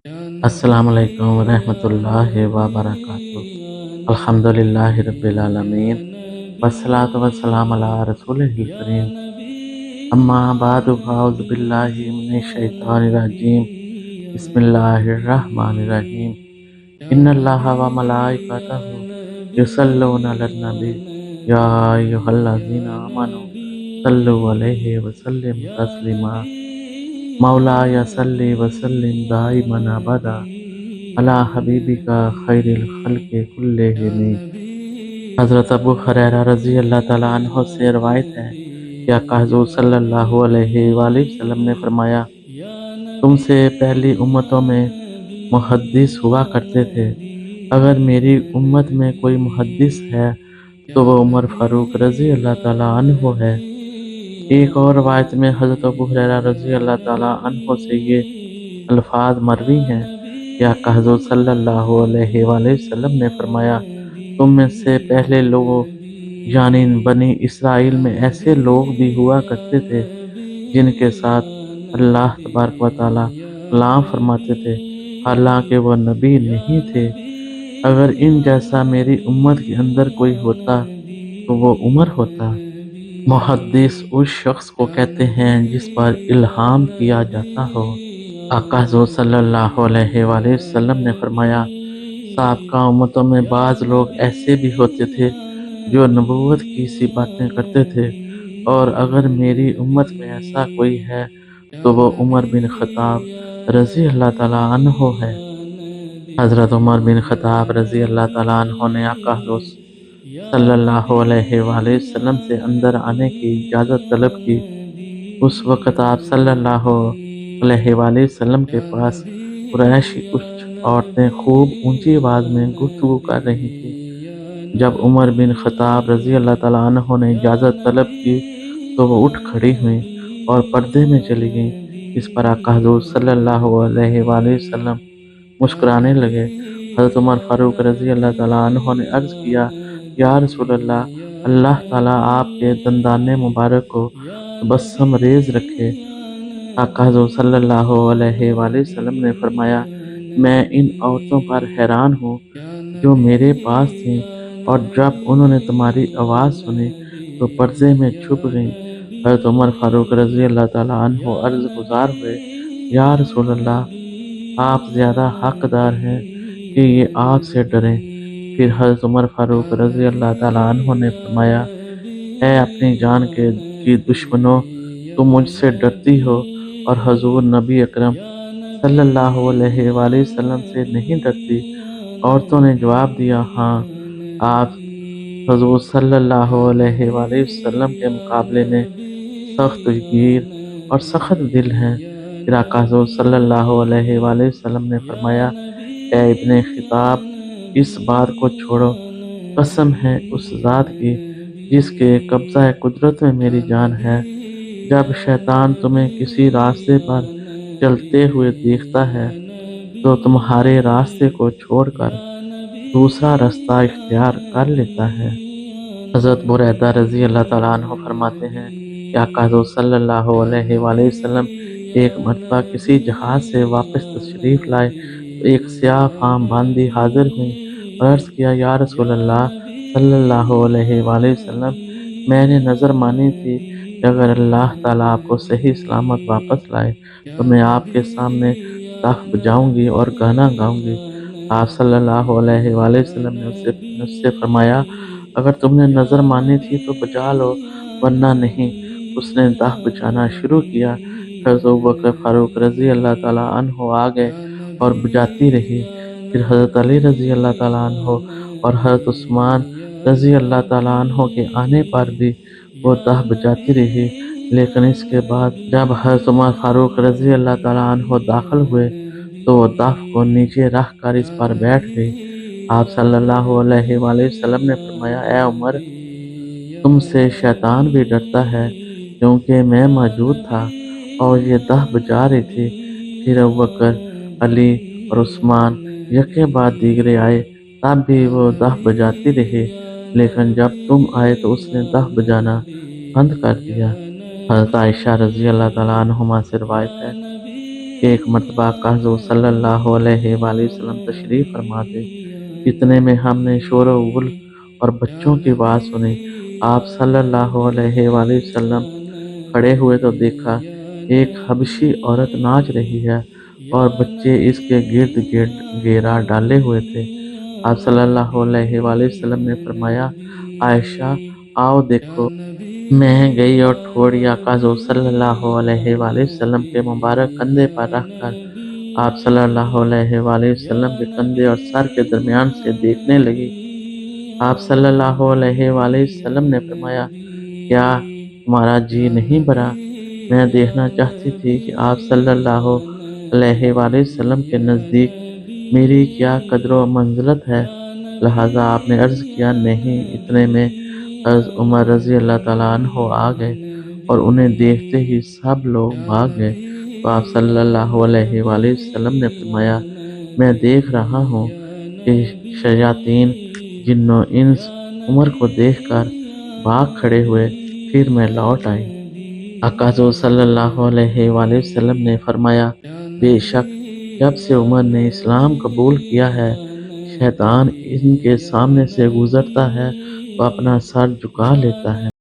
अस्सलाम वालेकुम रहमतुल्लाहि व बरकातुहू। अल्हम्दुलिल्लाहि रब्बिल आलमीन वस्सलातु वस्सलाम अला रसूलिहिल करीम। अम्मा बादु फ़अऊज़ु बिल्लाहि मिनश शैतानिर रजीम। बिस्मिल्लाहिर रहमानिर रहीम। इन्नल्लाहा व मलाइकतहु युसल्लूना अलन नबी या अय्युहल्लज़ीना आमनू सल्लु अलैहि व सल्लिमु तस्लीमा। मौलाया सल्लि व सल्लिम दाइमन अबदा अला हबीबिका खैरिल खल्क़ि कुल्लिहिम। हज़रत अबू हुरैरा रज़ी अल्लाह तआला अन्हो से रवायत है कि आका हुज़ूर सल्लल्लाहु अलैहि वसल्लम ने फरमाया, तुमसे पहली उम्मतों में मुहद्दिस हुआ करते थे। अगर मेरी उम्मत में कोई मुहद्दिस है तो वो उमर फारूक रज़ी अल्लाह तआला अन्हो है। एक और रवायत में हज़रत अबू हुरैरा रज़ी अल्लाह तआला अन्हो से ये अल्फाज मरवी हैं कि आका हुज़ूर सल्लल्लाहु अलैहि वसल्लम ने फरमाया, तुम में से पहले लोगों यानी बनी इसराइल में ऐसे लोग भी हुआ करते थे जिनके साथ अल्लाह तबारक व तआला कलाम फरमाते थे, हालांकि वह नबी नहीं थे। अगर इन जैसा मेरी उम्मत के अंदर कोई होता तो वो उमर होता। मुहद्दिस उस शख्स को कहते हैं जिस पर इल्हाम किया जाता हो। आका हुज़ूर सल्लल्लाहु अलैहि वसल्लम ने फरमाया, साबका उम्मतों में बाज़ लोग ऐसे भी होते थे जो नबूवत की सी बातें करते थे, और अगर मेरी उम्मत में ऐसा कोई है तो वो उमर बिन खत्ताब रज़ी अल्लाह तआला अन्हो है। हज़रत उमर बिन खत्ताब रज़ी अल्लाह तआला अन्हो ने आका हुज़ूर सल्लल्लाहु अलैहि वसल्लम से अंदर आने की इजाज़त तलब की। उस वक़्त आप सल्लल्लाहु अलैहि वसल्लम के पास कुरैशी कुछ औरतें खूब ऊंची आवाज़ में गुफ्तगू कर रही थीं। जब उमर बिन खत्ताब रज़ी अल्लाह तआला अन्हो ने इजाज़त तलब की तो वो उठ खड़ी हुईं और पर्दे में चली गईं। इस पर आका हुज़ूर सल्लल्लाहु अलैहि वसल्लम मुस्कुराने लगे। हज़रत उमर फारूक रज़ी अल्लाह तआला अन्हो ने अर्ज़ किया, या रसूल अल्लाह, अल्लाह ताला आपके दंदाने मुबारक को तबस्सुम रेज़ रखे। आका हुज़ूर सल्लल्लाहु अलैहि वसल्लम ने फरमाया, मैं इन औरतों पर हैरान हूँ जो मेरे पास थीं और जब उन्होंने तुम्हारी आवाज़ सुनी तो पर्दे में छुप गईं। हज़रत उमर फारूक रज़ी अल्लाह तआला अन्हो अर्ज़ गुज़ार हुए, या रसूल अल्लाह, आप ज़्यादा हक़दार हैं कि ये आपसे डरें। फिर हज़रत उमर फारूक रज़ी अल्लाह तआला अन्हो ने फरमाया, ऐ अपनी जान की दुश्मनों, तुम मुझसे डरती हो और हुज़ूर नबी अकरम सल्लल्लाहु अलैहि वसल्लम से नहीं डरती। औरतों ने जवाब दिया, हाँ, आप हुज़ूर सल्लल्लाहु अलैहि वसल्लम के मुकाबले में सख्त गिर और सख्त दिल हैं। फिर आका हुज़ूर सल्लल्लाहु अलैहि वसल्लम ने फरमाया, ऐ इब्ने खिताब, इस बात को छोड़ो, कसम है उस ज़ात की जिसके कब्ज़ा कुदरत में मेरी जान है, जब शैतान तुम्हें किसी रास्ते पर चलते हुए देखता है तो तुम्हारे रास्ते को छोड़कर दूसरा रास्ता इख्तियार कर लेता है। हज़रत बुरैदा रज़ी अल्लाह तआला अन्हु फरमाते हैं कि आका हुज़ूर सल्लल्लाहु अलैहि वसल्लम एक मरतबा किसी जहाज़ से वापस तशरीफ़ लाए तो एक स्याह फाम बांदी हाजिर हुई और अर्ज़ किया, या रसूल अल्लाह सल्लल्लाहु अलैहि वसल्लम, मैंने नज़र मानी थी कि अगर अल्लाह ताला आपको सही सलामत वापस लाए तो मैं आपके सामने ताख बजाऊंगी और गाना गाऊंगी। आप सल्लल्लाहु अलैहि वसल्लम ने उससे फरमाया, अगर तुमने नज़र मानी थी तो बजा लो, वरना नहीं। उसने दाह बजाना शुरू किया। हज़रत अबू बकर फारूक रज़ी अल्लाह तआला अन्हो आ गए और बजाती रही। फिर हज़रत अली रज़ी अल्लाह तआला अन्हो और हज़रत उस्मान रज़ी अल्लाह तआला अन्हो के आने पर भी वो दाह बजाती रही। लेकिन इसके बाद जब हज़रत उमर फारूक रज़ी अल्लाह तआला अन्हो दाखिल हुए तो वो दाफ को नीचे रख कर इस पर बैठ गई। आप सल्लल्लाहु अलैहि वसल्लम ने फरमाया, ऐ उमर, तुमसे शैतान भी डरता है, क्योंकि मैं मौजूद था और ये दाह बजा रही थी। फिर अबू बकर, अली और उस्मान यके बाद दीगरे आए, तब भी वो दाह बजाती रही, लेकिन जब तुम आए तो उसने दाह बजाना बंद कर दिया। हज़रत आयशा रज़ी अल्लाह तआला अन्हुमा से रिवायत है ایک مرتبہ آقا حضور صلی اللہ علیہ وآلہ وسلم تشریف فرما تھے۔ اتنے میں ہم نے شور و غل اور بچوں کی آواز سنی۔ آپ صلی اللہ علیہ وآلہ وسلم کھڑے ہوئے تو دیکھا ایک حبشی عورت ناچ رہی ہے اور بچے اس کے گرد گرد گھیرا ڈالے ہوئے تھے۔ آپ صلی اللہ علیہ وآلہ وسلم نے فرمایا، عائشہ آؤ دیکھو۔ میں گئی اور تھوڑی آقا حضور صلی اللہ علیہ وآلہ وسلم کے مبارک کندھے پر رکھ کر آپ صلی اللہ علیہ وآلہ وسلم کے کندھے اور سر کے درمیان سے دیکھنے لگی۔ آپ صلی اللہ علیہ وآلہ وسلم نے فرمایا، کیا تمہارا جی نہیں بھرا؟ میں دیکھنا چاہتی تھی کہ آپ صلی اللہ علیہ وآلہ وسلم کے نزدیک میری کیا قدر و منزلت ہے، لہٰذا آپ نے عرض کیا نہیں۔ اتنے میں حضرت عمر رضی اللہ تعالیٰ عنہ آ گئے اور انہیں دیکھتے ہی سب لوگ بھاگ گئے تو آپ صلی اللہ علیہ وآلہ وسلم نے فرمایا، میں دیکھ رہا ہوں کہ شیاطین جن و انس عمر کو دیکھ کر بھاگ کھڑے ہوئے، پھر میں لوٹ آئی۔ آقا حضور صلی اللہ علیہ وآلہ وسلم نے فرمایا، بے شک جب سے عمر نے اسلام قبول کیا ہے، شیطان ان کے سامنے سے گزرتا ہے تو اپنا سر جھکا لیتا ہے۔